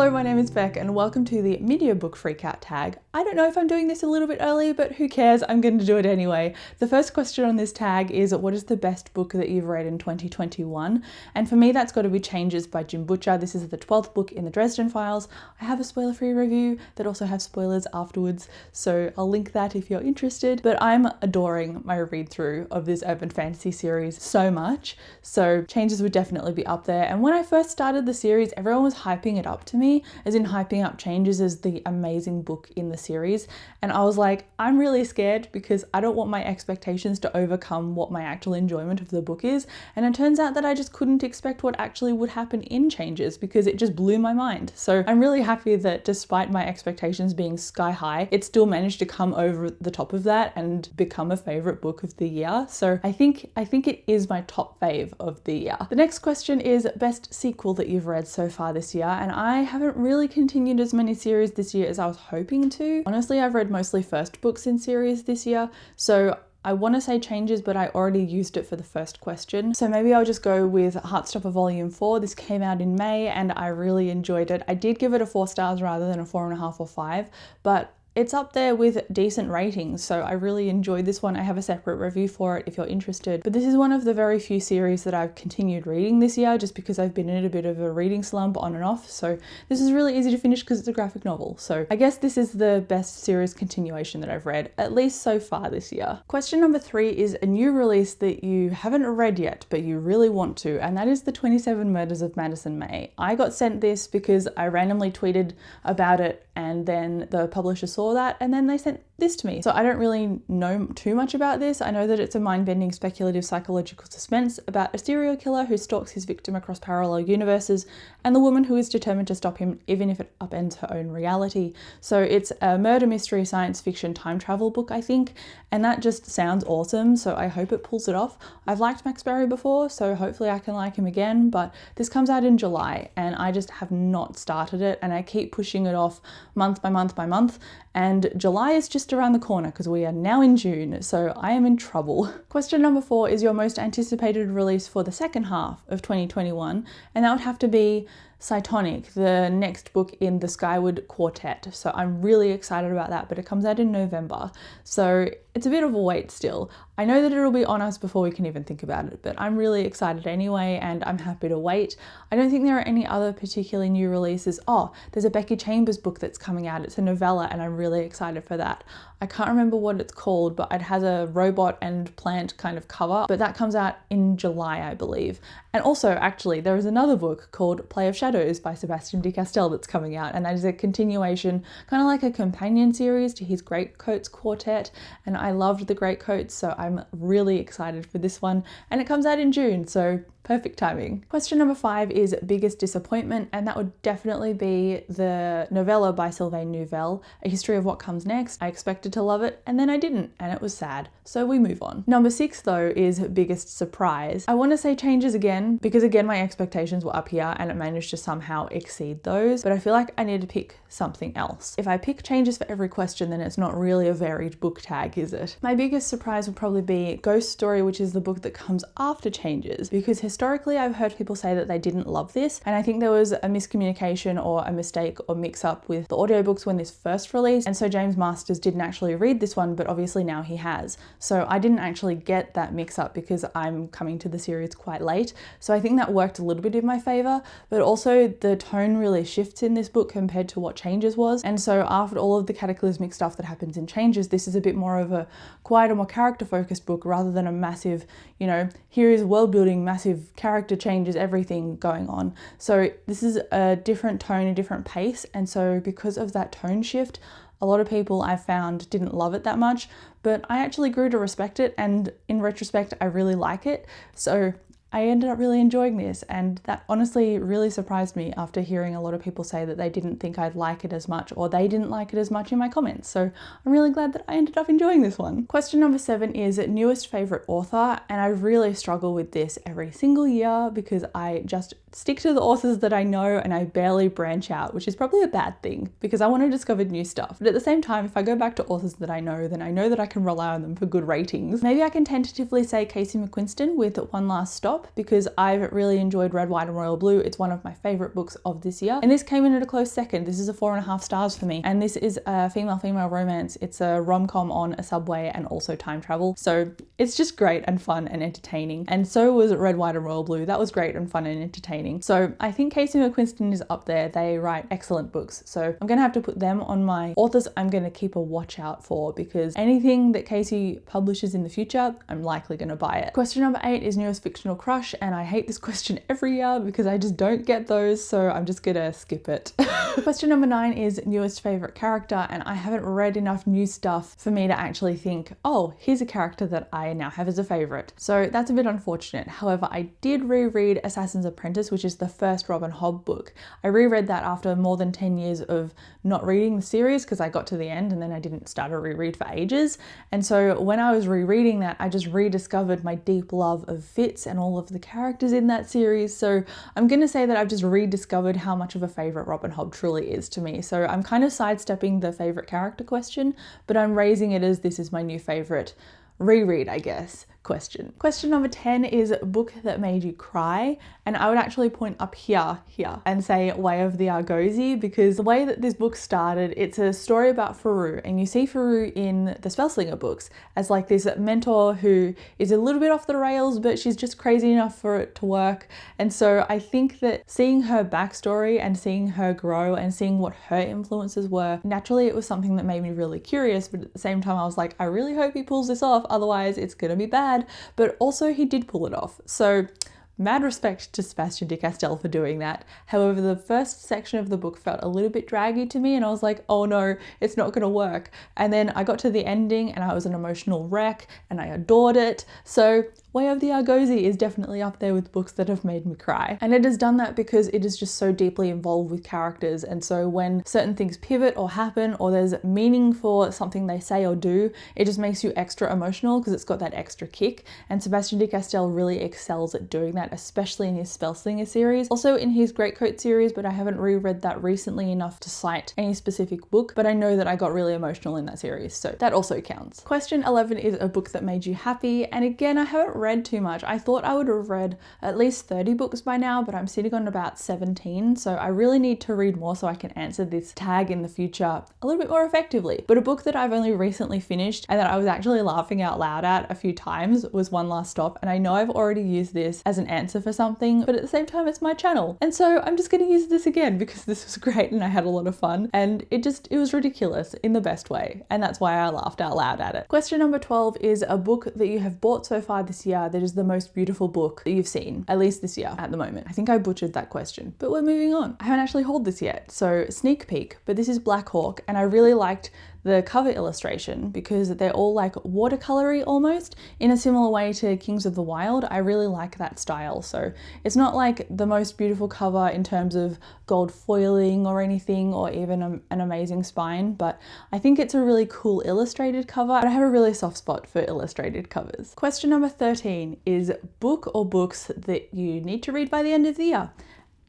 Hello, my name is Beck and welcome to the Media Book Freakout tag. I don't know if I'm doing this a little bit early, but who cares? I'm going to do it anyway. The first question on this tag is, what is the best book that you've read in 2021? And for me, that's got to be Changes by Jim Butcher. This is the 12th book in the Dresden Files. I have a spoiler-free review that also has spoilers afterwards, so I'll link that if you're interested. But I'm adoring my read-through of this urban fantasy series so much, so Changes would definitely be up there. And when I first started the series, everyone was hyping it up to me, as in hyping up Changes as the amazing book in the series, and I was like, I'm really scared because I don't want my expectations to overcome what my actual enjoyment of the book is. And it turns out that I just couldn't expect what actually would happen in Changes because it just blew my mind. So I'm really happy that despite my expectations being sky high, it still managed to come over the top of that and become a favorite book of the year. So I think it is my top fave of the year. The next question is best sequel that you've read so far this year, and I haven't really continued as many series this year as I was hoping to. Honestly, I've read mostly first books in series this year, so I want to say Changes, but I already used it for the first question. So maybe I'll just go with Heartstopper Volume 4. This came out in May and I really enjoyed it. I did give it a 4 stars rather than a 4.5 or 5, but it's up there with decent ratings, so I really enjoyed this one. I have a separate review for it if you're interested. But this is one of the very few series that I've continued reading this year just because I've been in a bit of a reading slump on and off. So this is really easy to finish because it's a graphic novel. So I guess this is the best series continuation that I've read, at least so far this year. Question number 3 is a new release that you haven't read yet, but you really want to, and that is The 27 Murders of Madison May. I got sent this because I randomly tweeted about it and then the publisher saw that and then they sent this to me. So I don't really know too much about this. I know that it's a mind-bending speculative psychological suspense about a serial killer who stalks his victim across parallel universes and the woman who is determined to stop him even if it upends her own reality. So it's a murder mystery science fiction time travel book, I think, and that just sounds awesome, so I hope it pulls it off. I've liked Max Barry before, so hopefully I can like him again, but this comes out in July and I just have not started it and I keep pushing it off month by month by month, and July is just around the corner because we are now in June, so I am in trouble. Question number 4 is your most anticipated release for the second half of 2021, and that would have to be Cytonic, the next book in the Skyward Quartet. So I'm really excited about that, but it comes out in November. So it's a bit of a wait still. I know that it'll be on us before we can even think about it, but I'm really excited anyway, and I'm happy to wait. I don't think there are any other particularly new releases. Oh, there's a Becky Chambers book that's coming out. It's a novella, and I'm really excited for that. I can't remember what it's called, but it has a robot and plant kind of cover, but that comes out in July, I believe. And also, actually, there is another book called Play of Shadows by Sebastian de Castell that's coming out, and that is a continuation, kind of like a companion series to his Greatcoats Quartet, and I loved the Greatcoats, so I'm really excited for this one, and it comes out in June, so perfect timing. Question number 5 is biggest disappointment, and that would definitely be the novella by Sylvain Neuvel, A History of What Comes Next. I expected to love it, and then I didn't, and it was sad, so we move on. Number 6 though is biggest surprise. I want to say Changes again, because again my expectations were up here and it managed to somehow exceed those, but I feel like I need to pick something else. If I pick Changes for every question, then it's not really a varied book tag, is it? My biggest surprise would probably be Ghost Story, which is the book that comes after Changes, because historically I've heard people say that they didn't love this, and I think there was a miscommunication or a mistake or mix up with the audiobooks when this first released, and so James Masters didn't actually read this one, but obviously now he has. So I didn't actually get that mix up because I'm coming to the series quite late, so I think that worked a little bit in my favor, but also the tone really shifts in this book compared to what Changes was, and so after all of the cataclysmic stuff that happens in Changes, this is a bit more of a quieter, more character focused book rather than a massive, you know, here is world building, massive character changes, everything going on. So this is a different tone, a different pace, and so because of that tone shift, a lot of people I've found didn't love it that much, but I actually grew to respect it, and in retrospect I really like it. So I ended up really enjoying this, and that honestly really surprised me after hearing a lot of people say that they didn't think I'd like it as much, or they didn't like it as much in my comments. So I'm really glad that I ended up enjoying this one. Question number 7 is newest favorite author, and I really struggle with this every single year because I just stick to the authors that I know and I barely branch out, which is probably a bad thing because I want to discover new stuff. But at the same time, if I go back to authors that I know, then I know that I can rely on them for good ratings. Maybe I can tentatively say Casey McQuiston with One Last Stop because I've really enjoyed Red, White and Royal Blue. It's one of my favorite books of this year. And this came in at a close second. This is a 4.5 stars for me. And this is a female-female romance. It's a rom-com on a subway and also time travel. So it's just great and fun and entertaining. And so was Red, White and Royal Blue. That was great and fun and entertaining. So I think Casey McQuiston is up there. They write excellent books. So I'm gonna have to put them on my authors I'm gonna keep a watch out for because anything that Casey publishes in the future, I'm likely gonna buy it. Question number 8 is newest fictional crush, and I hate this question every year because I just don't get those, so I'm just gonna skip it. Question number 9 is newest favorite character, and I haven't read enough new stuff for me to actually think, oh, here's a character that I now have as a favorite. So that's a bit unfortunate. However, I did reread Assassin's Apprentice, which is the first Robin Hobb book. I reread that after more than 10 years of not reading the series because I got to the end and then I didn't start a reread for ages. And so when I was rereading that, I just rediscovered my deep love of Fitz and all of the characters in that series. So I'm gonna say that I've just rediscovered how much of a favorite Robin Hobb truly is to me. So I'm kind of sidestepping the favorite character question, but I'm raising it as this is my new favorite reread, I guess, question. Question number 10 is a book that made you cry, and I would actually point up here and say Way of the Argosy because the way that this book started, it's a story about Faru, and you see Faru in the Spellslinger books as like this mentor who is a little bit off the rails, but she's just crazy enough for it to work. And so I think that seeing her backstory and seeing her grow and seeing what her influences were, naturally it was something that made me really curious, but at the same time I was like, I really hope he pulls this off, otherwise it's gonna be bad. But also he did pull it off. So mad respect to Sebastian de Castell for doing that. However, the first section of the book felt a little bit draggy to me and I was like, oh no, it's not gonna work. And then I got to the ending and I was an emotional wreck and I adored it. So Way of the Argosy is definitely up there with books that have made me cry. And it has done that because it is just so deeply involved with characters. And so when certain things pivot or happen or there's meaning for something they say or do, it just makes you extra emotional because it's got that extra kick. And Sebastian de Castell really excels at doing that, especially in his Spellslinger series. Also in his Greatcoat series, but I haven't reread that recently enough to cite any specific book, but I know that I got really emotional in that series, so that also counts. Question 11 is a book that made you happy, and again, I haven't read too much. I thought I would have read at least 30 books by now, but I'm sitting on about 17, so I really need to read more so I can answer this tag in the future a little bit more effectively. But a book that I've only recently finished and that I was actually laughing out loud at a few times was One Last Stop, and I know I've already used this as an answer for something, but at the same time it's my channel, and so I'm just going to use this again because this was great and I had a lot of fun, and it was ridiculous in the best way, and that's why I laughed out loud at it. Question number 12 is a book that you have bought so far this year that is the most beautiful book that you've seen, at least this year at the moment. I think I butchered that question, but we're moving on. I haven't actually hauled this yet, so sneak peek, but this is Black Hawk, and I really liked the cover illustration because they're all like watercolory almost in a similar way to Kings of the Wild. I really like that style. So it's not like the most beautiful cover in terms of gold foiling or anything, or even an amazing spine, but I think it's a really cool illustrated cover. I have a really soft spot for illustrated covers. Question number 13 is book or books that you need to read by the end of the year.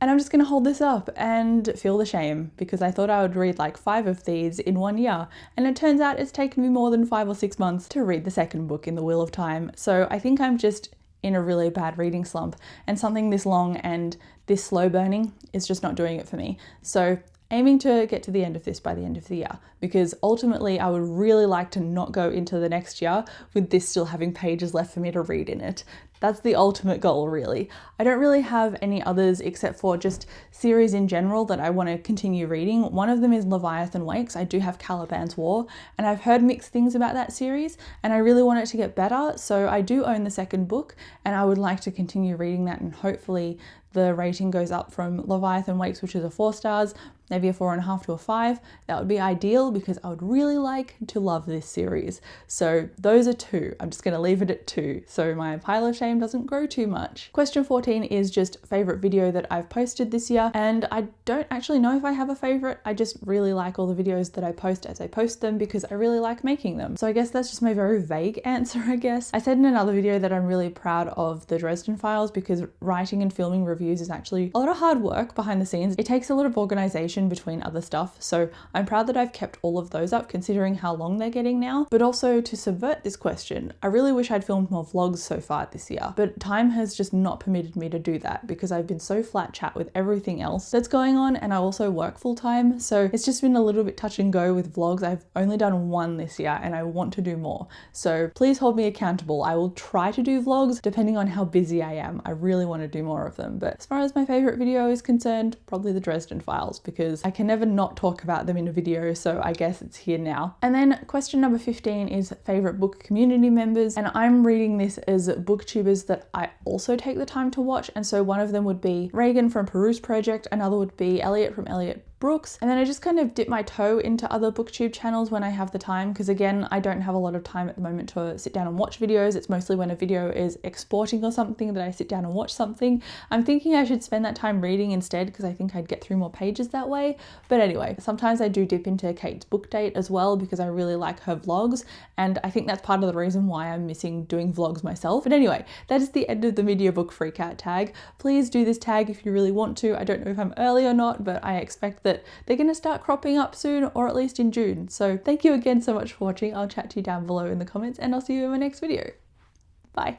And I'm just going to hold this up and feel the shame because I thought I would read like 5 of these in 1 year, and it turns out it's taken me more than 5 or 6 months to read the second book in the Wheel of Time. So I think I'm just in a really bad reading slump, and something this long and this slow burning is just not doing it for me. So aiming to get to the end of this by the end of the year, because ultimately I would really like to not go into the next year with this still having pages left for me to read in it. That's the ultimate goal, really. I don't really have any others except for just series in general that I want to continue reading. One of them is Leviathan Wakes. I do have Caliban's War, and I've heard mixed things about that series, and I really want it to get better. So I do own the second book, and I would like to continue reading that, and hopefully the rating goes up from Leviathan Wakes, which is a 4 stars, maybe a 4.5 to a 5. That would be ideal because I would really like to love this series. So those are 2. I'm just going to leave it at 2 so my pile of shame doesn't grow too much. Question 14 is just favorite video that I've posted this year, and I don't actually know if I have a favorite. I just really like all the videos that I post as I post them because I really like making them. So I guess that's just my very vague answer, I guess. I said in another video that I'm really proud of the Dresden Files because writing and filming reviews reviews is actually a lot of hard work behind the scenes. It takes a lot of organization between other stuff, so I'm proud that I've kept all of those up considering how long they're getting now. But also, to subvert this question, I really wish I'd filmed more vlogs so far this year, but time has just not permitted me to do that because I've been so flat chat with everything else that's going on, and I also work full time, so it's just been a little bit touch and go with vlogs. I've only done one this year and I want to do more, so please hold me accountable. I will try to do vlogs depending on how busy I am. I really want to do more of them, but as far as my favorite video is concerned, probably the Dresden Files, because I can never not talk about them in a video, so I guess it's here now. And then question number 15 is favorite book community members, and I'm reading this as booktubers that I also take the time to watch, and so one of them would be Reagan from Peruse Project, another would be Elliot from Elliot Brooks, and then I just kind of dip my toe into other booktube channels when I have the time, because again, I don't have a lot of time at the moment to sit down and watch videos. It's mostly when a video is exporting or something that I sit down and watch something. I'm thinking I should spend that time reading instead because I think I'd get through more pages that way. But anyway, sometimes I do dip into Kate's book date as well because I really like her vlogs, and I think that's part of the reason why I'm missing doing vlogs myself. But anyway, that is the end of the Media Book Freakout tag. Please do this tag if you really want to. I don't know if I'm early or not, but I expect that they're going to start cropping up soon, or at least in June. So thank you again so much for watching. I'll chat to you down below in the comments, and I'll see you in my next video. Bye.